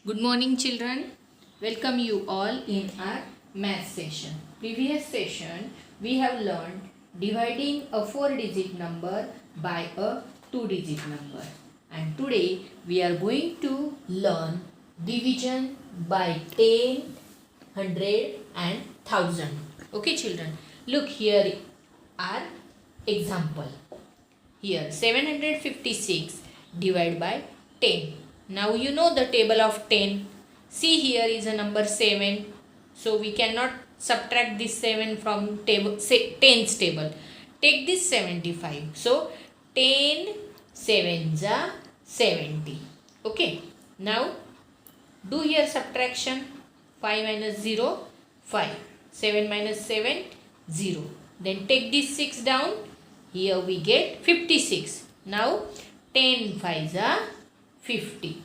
Good morning children. Welcome you all in our math session. Previous session we have learned dividing a 4-digit number by a 2-digit number. And today we are going to learn division by 10, 100 and 1000. Okay children. Look here are example. Here 756 divided by 10. Now you know the table of 10. See here is a number 7. So we cannot subtract this 7 from table, say 10's table. Take this 75. So 10 sevens are 70. Okay. Now do here subtraction. 5 minus 0, 5. 7 minus 7, 0. Then take this 6 down. Here we get 56. Now 10 5s are 50.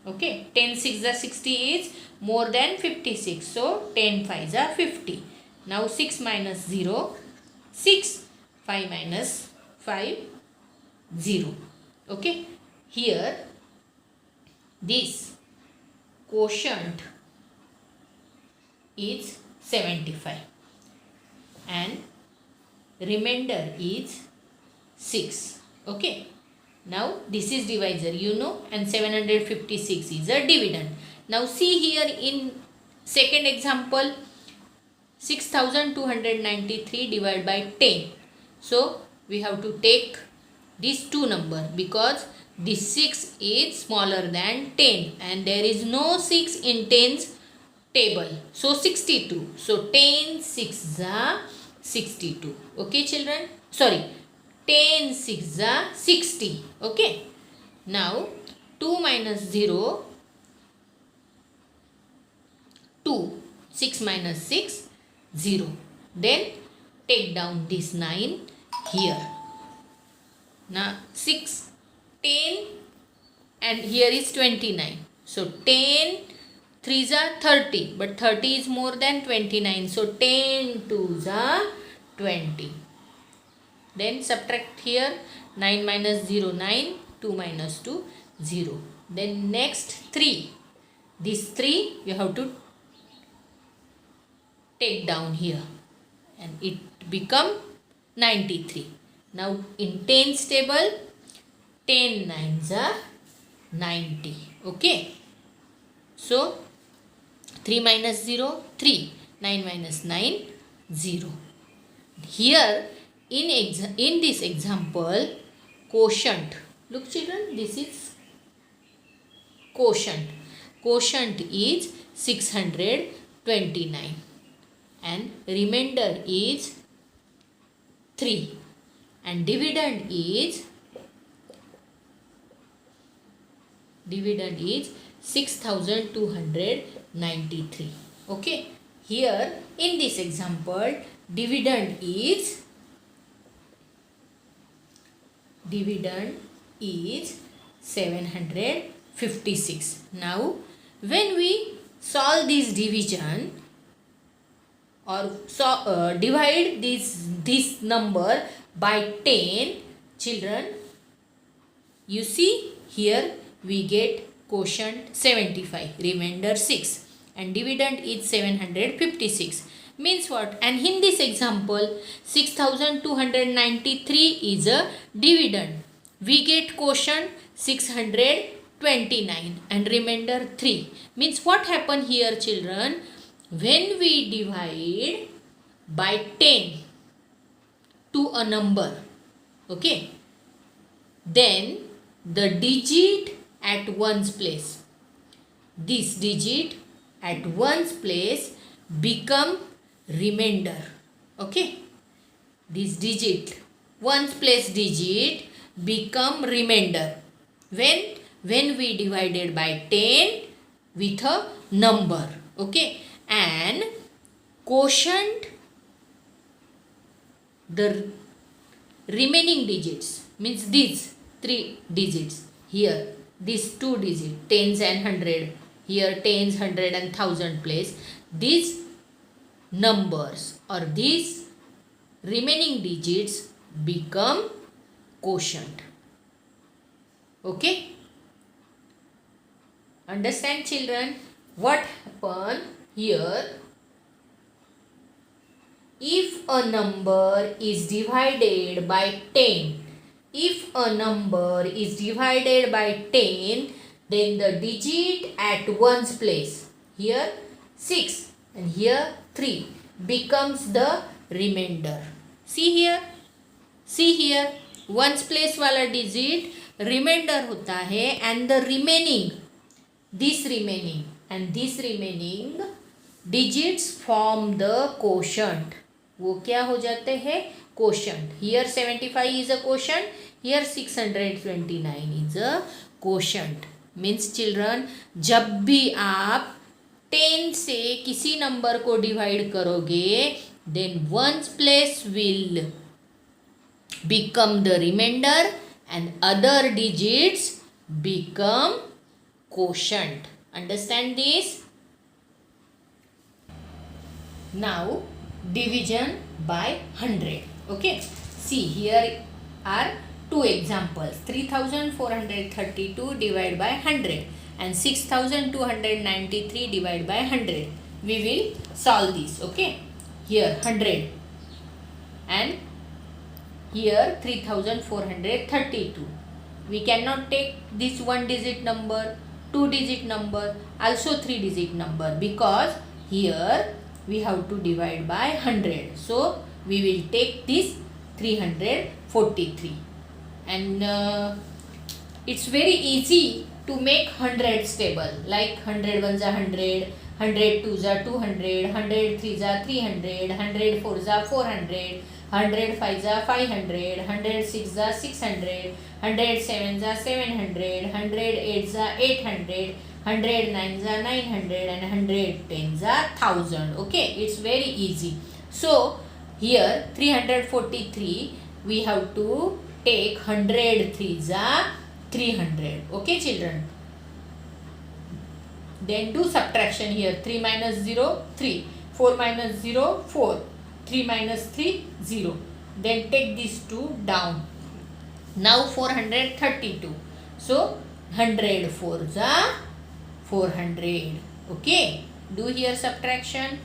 Okay. 10 6s are 60 is more than 56. So 10 5s are 50. Now 6 minus 0, 6. 5 minus 5, 0. Okay. Here this quotient is 75 and remainder is 6. Okay. Now this is divisor you know, and 756 is a dividend. Now see here in second example 6293 divided by 10. So we have to take these two number because this 6 is smaller than 10 and there is no 6 in 10's table. So 62. So 10 6 are 62. Okay children. Sorry. 10 6 are 60. Okay. Now 2 minus 0. 2. 6 minus 6. 0. Then take down this 9 here. Now 6. 10 and here is 29. So 10 3s are 30. But 30 is more than 29. So 10 2s are 20. Then subtract here 9 minus 0 9, 2 minus 2 0. Then next 3. This 3 you have to take down here and it become 93. Now in 10's table 10 9s are 90. Okay. So 3 minus 0 3, 9 minus 9 0. Here in this example quotient, look children, this is quotient. Quotient is 629 and remainder is 3 and dividend is 6293. Okay. Here in this example dividend is 756. Now when we solve this division or divide this number by 10 children, you see here we get quotient 75, remainder 6 and dividend is 756. Means what? And in this example 6293 is a dividend. We get quotient 629 and remainder 3. Means what happen here children? When we divide by 10 to a number, okay, then the digit at one's place, this digit at one's place become remainder. Okay. This digit, one's place digit become remainder. When we divided by 10 with a number. Okay. And quotient, the remaining digits means these 3 digits here, these 2 digits, tens and 100, here tens, 100 and 1000 place, these numbers or these remaining digits become quotient. Okay. Understand children? What happen here? If a number is divided by 10, if a number is divided by 10, then the digit at one's place, here 6 and here 3, becomes the remainder. See here, one's place वाला digit remainder होता है, and the remaining, this remaining digits form the quotient. वो क्या हो जाते हैं? quotient. Here 75 is a quotient, here 629 is a quotient. Means children, जब भी आप 10 से किसी नंबर को डिवाइड करोगे, then one's place will become the remainder and other digits become quotient. Understand this? Now division by 100. Okay, see here are two examples. 3432 divided by 100 and 6293 divided by 100. We will solve this. Okay, here 100 and here 3432. We cannot take this one digit number, two digit number, also three digit number, because here we have to divide by 100. So we will take this 343, and it's very easy to make hundreds table, like 100 ones are 100, 100 twos are 200, 100 threes are 300, 100 fours are 400, 100 fives are 500, 100 sixes are 600, 100 sevens are 700, 100 eights are 800, 100 nines are 900, and 100 tens are 1000. Okay, it's very easy. So here 343, we have to take 100 threes are 300. Okay children, then do subtraction. Here 3 minus 0, 3, 4 minus 0, 4, 3 minus 3, 0. Then take these two down. Now 432. So 100 fours are 400. Okay, do here subtraction.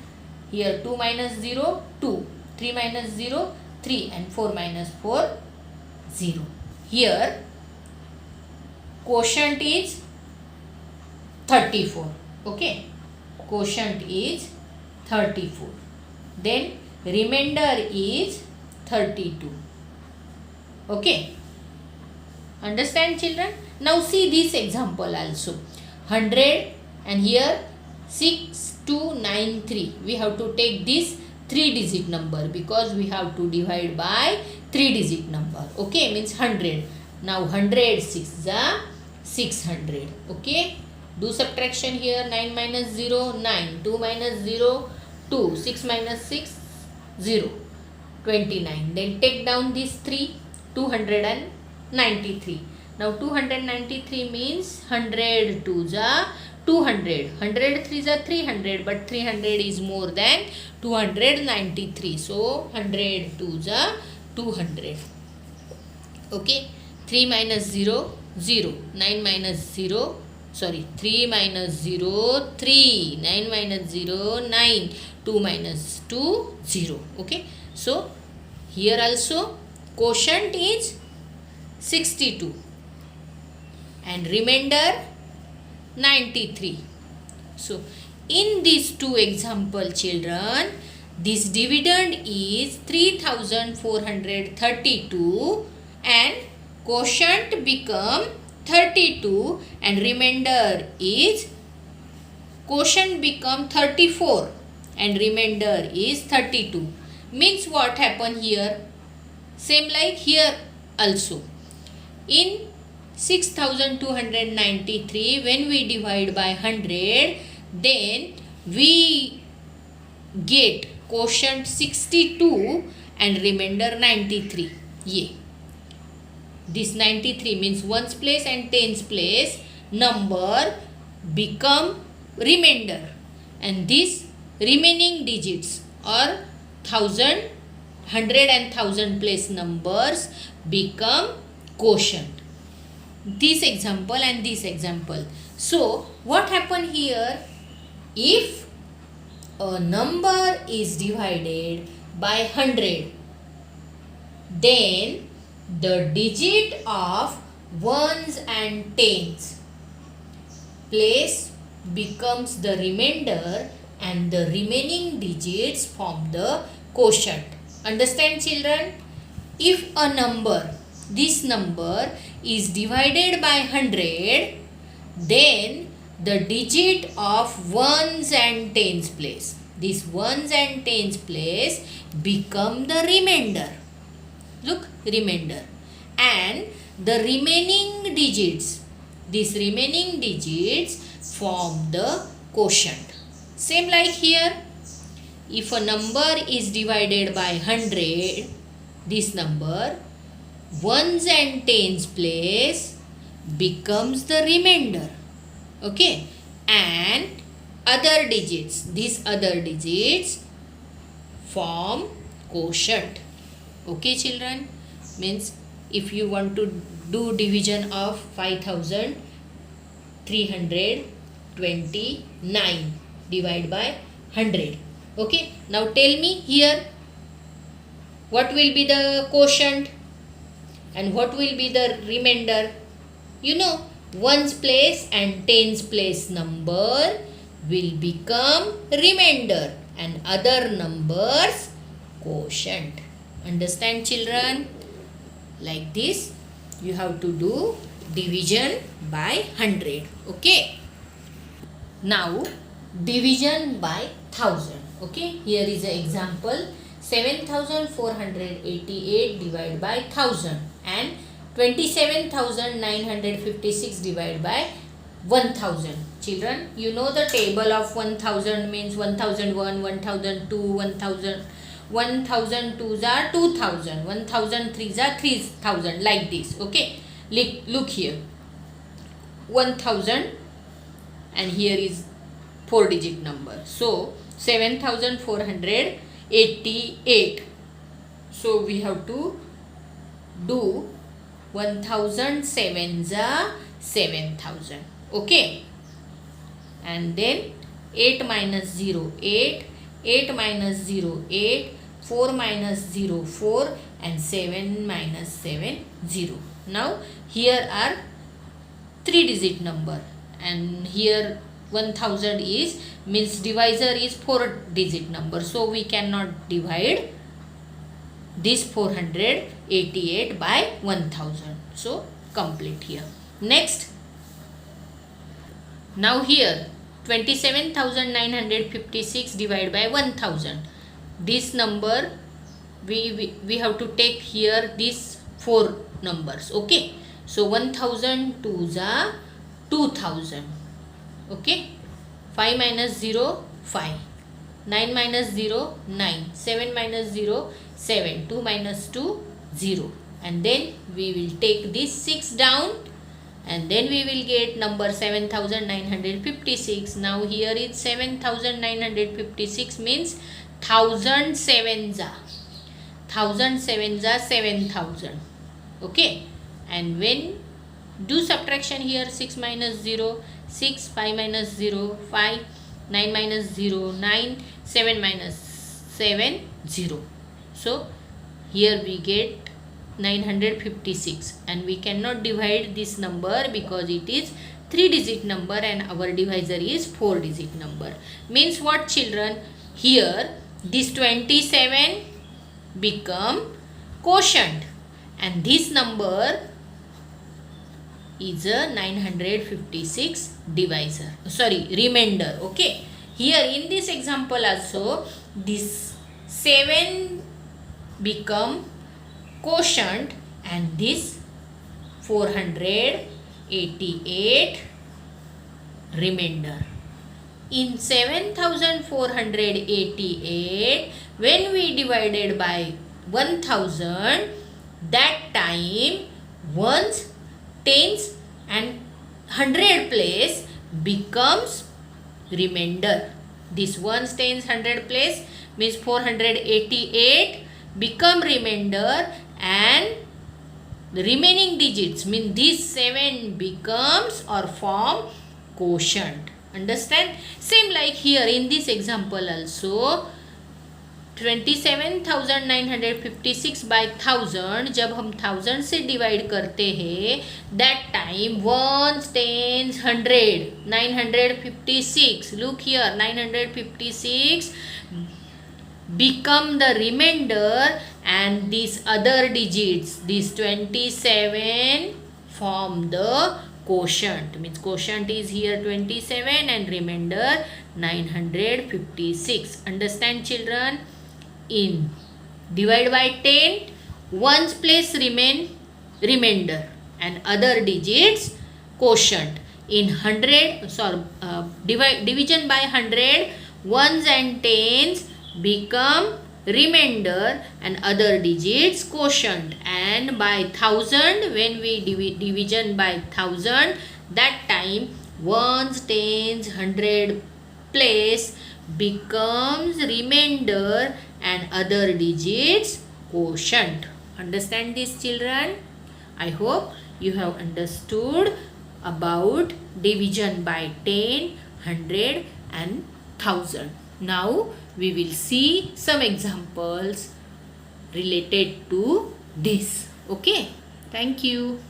Here 2 minus 0, 2, 3 minus 0, 3, and 4 minus 4, 0. Here quotient is 34. Okay, quotient is 34. Then remainder is 32. Okay, understand children? Now see this example also. 100 and here 6293. We have to take this 3-digit number because we have to divide by 3-digit number. Okay, means 100. Now 100 6 are 600. Okay, do subtraction here. 9 minus 0, 9, 2 minus 0, 2, 6 minus 6, 0, 29. Then take down these 3, 293. Now 293 means 100 twos are 200, 100 threes are 300, but 300 is more than 293. So 100 twos are 200. Okay, 3 minus 0, 0, 9 minus 0, sorry, 3 minus 0, 3, 9 minus 0, 9, 2 minus 2, 0. Okay, so here also quotient is 62 and remainder 93. So in these two example children, this dividend is 3432 and quotient become 32 and remainder is quotient become 34 and remainder is 32. Means what happened here? Same like here also. In 6293, when we divide by 100, then we get quotient 62 and remainder 93. Yeah. This 93 means ones place and tens place number become remainder, and these remaining digits or 1000, 100 and 1000 place numbers become quotient. This example and this example. So what happened here? If a number is divided by 100, then the digit of ones and tens place becomes the remainder and the remaining digits form the quotient. Understand, children? If a number, this number is divided by 100, then the digit of ones and tens place, this ones and tens place become the remainder. Look, remainder. And the remaining digits, these remaining digits form the quotient. Same like here. If a number is divided by 100, this number, ones and tens place becomes the remainder. Okay. And other digits, these other digits form quotient. Okay, children? Means if you want to do division of 5329 divide by 100. Okay, now tell me here what will be the quotient and what will be the remainder. You know, ones place and tens place number will become remainder and other numbers quotient. Understand, children? Like this you have to do division by 100. Okay, now division by 1000. Okay, here is an example. 7488 divided by 1000 and 27,956 divided by 1000. Children, you know the table of 1000 means 1001, 1002, 1000. 1002s are 2000, 1003s are 3000, like this. Okay, look here, 1000 and here is 4-digit number. So 7488. So we have to do 1000 sevens are 7000. Okay, and then 8 minus 0 8, 8 minus 0 8, 4 minus 0 4 and 7 minus 7 0. Now here are 3-digit number and here 1000 is means divisor is 4-digit number, so we cannot divide this 488 by 1000. So complete here. Next, now here 27,956 divided by 1000. This number we have to take here these 4 numbers. Okay, so 1000 2s are 2000. Okay, 5 minus 0 5, 9 minus 0 9, 7 minus 0 7, 2 minus 2 0, and then we will take this 6 down and then we will get number 7956. Now here is 7956 means 1000 sevens are 7000. Okay, and when do subtraction here, 6 minus 0 6, 5 minus 0 5, 9 minus 0 9, 7 minus 7 0. So here we get 956 and we cannot divide this number because it is 3-digit number and our divisor is 4-digit number. Means what, children? Here this 27 become quotient and this number is a 956 divisor, sorry, remainder. Okay, here in this example also this 7 become quotient and this 488 remainder. In 7488, when we divided by 1000, that time ones, tens and 100 place becomes remainder. This ones, tens, 100 place means 488 become remainder and the remaining digits mean this 7 becomes or form quotient. Understand? Same like here in this example also, 27,956 by 1000, जब हम 1000 से divide करते हैं, that time ones, tens, 100, 956. Look here, 956 become the remainder, and these other digits, these 27 form the quotient. Means quotient is here 27 and remainder 956. Understand, children? In divide by 10, ones place remain remainder and other digits quotient. In 100, division by 100, ones and tens become remainder and other digits quotient. And by 1000, when we division by 1000, that time ones, tens, 100 place becomes remainder and other digits quotient. Understand this, children? I hope you have understood about division by 10, 100 and 1000. Now we will see some examples related to this. Okay, thank you.